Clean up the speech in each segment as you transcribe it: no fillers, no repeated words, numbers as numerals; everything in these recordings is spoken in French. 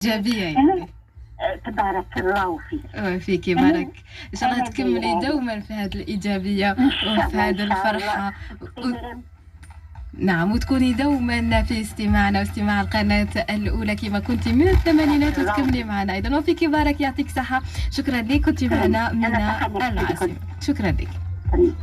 إيجابية أنا يعني. تبارك الله فيك. فيكِ أنا بارك. إن شاء الله أنا تكمّلي دايرة دومًا في هذه الإيجابية إن شاء وفي الله إن هذه شاء الله الفرحة تكوني نعم، وتكوني دومًا في استماعنا واستماع القناة الأولى كما كنتِ من الثمانينات الله وتكمّلي فيك. معنا أيضًا، وفيكِ بارك يعطيك الصحة. شكرًا ليك، كنتِ شكرًا، معنا من أنا تحياتي لكم. العاصمة. شكرًا ليك. شكرًا.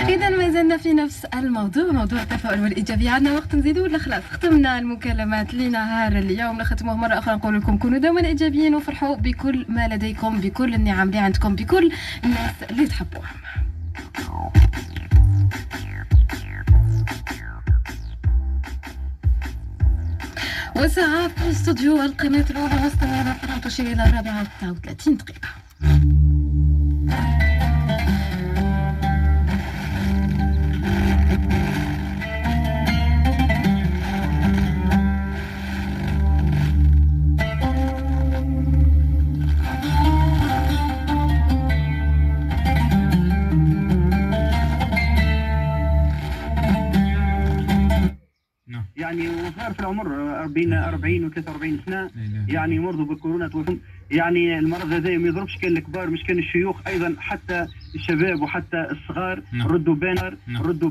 إذا ما زلنا في نفس الموضوع، موضوع التفاؤل والإيجابية. عندنا وقت نزيدو ولا خلاص ختمنا المكالمات لنهار اليوم؟ نختموه مرة أخرى نقول لكم كونوا دوما إيجابيين وفرحوا بكل ما لديكم، بكل النعم اللي عندكم، بكل الناس اللي تحبوهم. وساعة في الاستوديو القناة الأولى مستمرة تشير إلى 4:39 دقيقة. يعني وصغار في العمر بين 40 و 43 سنه يعني مرضوا بالكورونا توفوا. يعني المرض هذا ما يضربش كان الكبار مش كان الشيوخ، ايضا حتى الشباب وحتى الصغار ردوا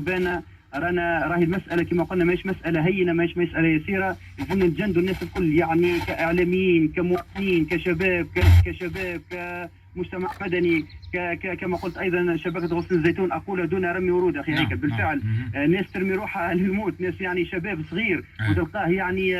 بانا. راهي المساله كما قلنا ماهيش مساله هينه، ماهيش مساله يسيره. لازم نتجندوا الناس الكل، يعني كاعلاميين كمواطنين كشباب كمجتمع مدني كما قلت ايضا شبكه غصن الزيتون. اقول دون رمي ورود اخي هيكل. بالفعل ناس ترمي روحها للموت، ناس يعني شباب صغير وتلقاه يعني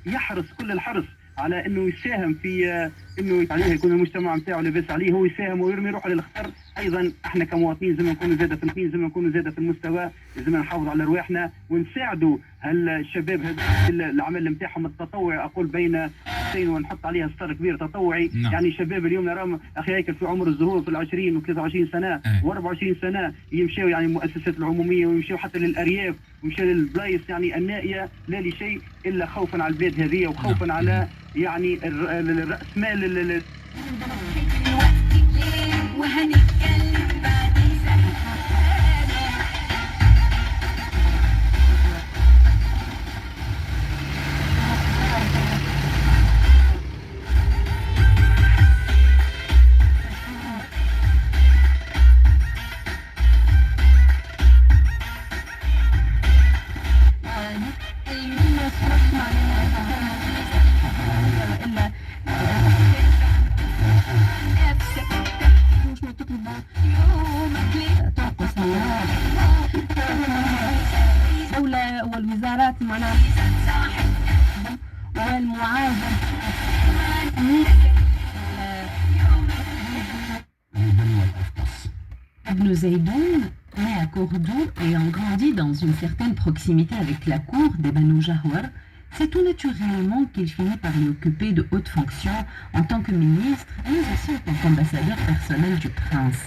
يحرص كل الحرص على انه يساهم في انه عليه يكون المجتمع نتاعو لاباس عليه، هو يساهم ويرمي روحه للخطر. ايضا احنا كمواطنين لازم نكونوا زاده في الدين، لازم نكونوا زاده في المستوى، لازم نحافظوا على رواحنا ونساعدوا هالشباب هذول العمل نتاعهم التطوعي. اقول بين قوسين ونحط عليها سطر كبير تطوعي. يعني شباب اليوم نراهم اخي هيكل في عمر الزهور في ال20 و23 سنه و24 سنه يمشيوا يعني المؤسسات العموميه ويمشيوا حتى للارياف ويمشيوا للبلايص يعني النائيه، لا لشيء الا خوفا على البلاد هذه وخوفا على يعني الراس مال الدولة والوزارات والمعاهد. Ibn Zaydoun, né à Cordoue, ayant grandi dans une certaine proximité avec la cour des Banu Jahwar, c'est tout naturellement qu'il finit par y occuper de hautes fonctions en tant que ministre, mais aussi en tant qu'ambassadeur personnel du prince.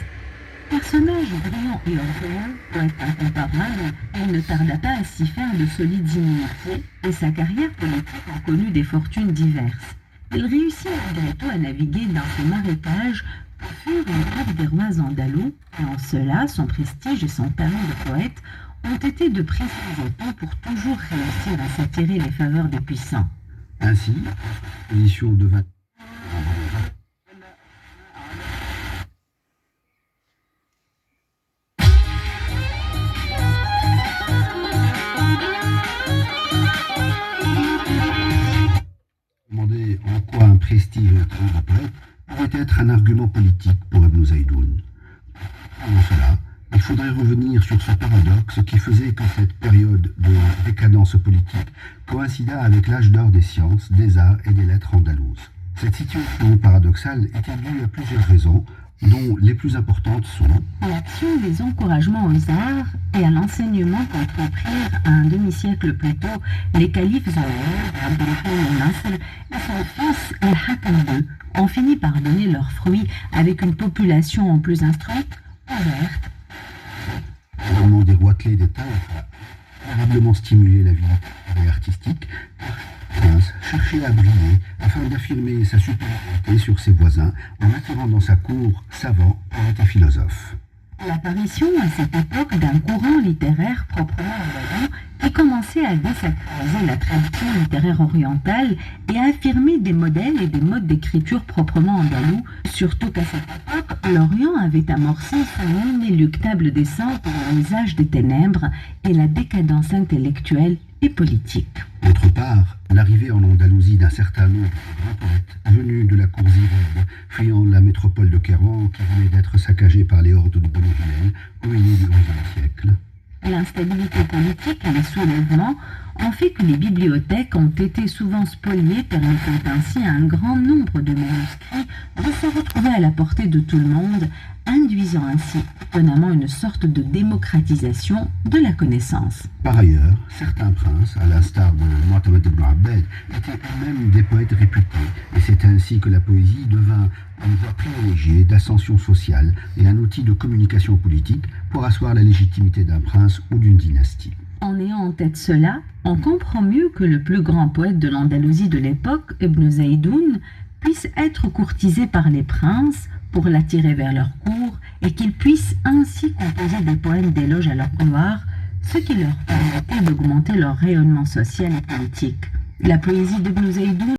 Personnage brillant et orgueilleux, poète incomparable, il ne tarda pas à s'y faire de solides immunités et sa carrière politique a connu des fortunes diverses. Il réussit malgré tout à naviguer dans ces marécages pour fuir une grève des rois andalous, et en cela, son prestige et son talent de poète ont été de précieux temps pour toujours réussir à s'attirer les faveurs des puissants. Ainsi, position devint demander en quoi un prestige et un talent de poète pouvait être un argument politique pour Ibn Zaydoun. Avant cela, il faudrait revenir sur ce paradoxe qui faisait que cette période de décadence politique coïncida avec l'âge d'or des sciences, des arts et des lettres andalouses. Cette situation paradoxale était due à plusieurs raisons, dont les plus importantes sont l'action des encouragements aux arts et à l'enseignement qu'entreprirent un demi-siècle plus tôt les califes Zohar, Abdelrahman al-Nasr et son fils Al-Hakam II ont fini par donner leurs fruits avec une population plus instruite, ouverte. L'avènement des rois clés d'État a probablement stimulé la vie artistique. Prince cherchait à briller afin d'affirmer sa supériorité sur ses voisins en attirant dans sa cour savants, poètes et philosophes. L'apparition à cette époque d'un courant littéraire proprement andalou qui commençait à désacraliser la tradition littéraire orientale et à affirmer des modèles et des modes d'écriture proprement andalous, surtout qu'à cette époque, l'Orient avait amorcé son inéluctable descente dans les âges des ténèbres et la décadence intellectuelle et politique. D'autre part, l'arrivée en Andalousie d'un certain nombre de grands poètes venus de la cour zirène, fuyant la métropole de Kérouan qui venait d'être saccagée par les hordes de Banu Hillel au milieu du XIe siècle. L'instabilité politique et les soulèvements ont fait que les bibliothèques ont été souvent spoliées, permettant ainsi à un grand nombre de manuscrits de se retrouver à la portée de tout le monde, induisant ainsi étonnamment une sorte de démocratisation de la connaissance. Par ailleurs, certains princes, à l'instar de Mu'tamad ibn Abbad, étaient eux-mêmes des poètes réputés, et c'est ainsi que la poésie devint une voie privilégiée d'ascension sociale et un outil de communication politique pour asseoir la légitimité d'un prince ou d'une dynastie. En ayant en tête cela, on comprend mieux que le plus grand poète de l'Andalousie de l'époque, Ibn Zaydoun, puisse être courtisé par les princes pour l'attirer vers leur cour et qu'ils puissent ainsi composer des poèmes d'éloge à leur gloire, ce qui leur permettait d'augmenter leur rayonnement social et politique. La poésie d'Ibn Zaydoun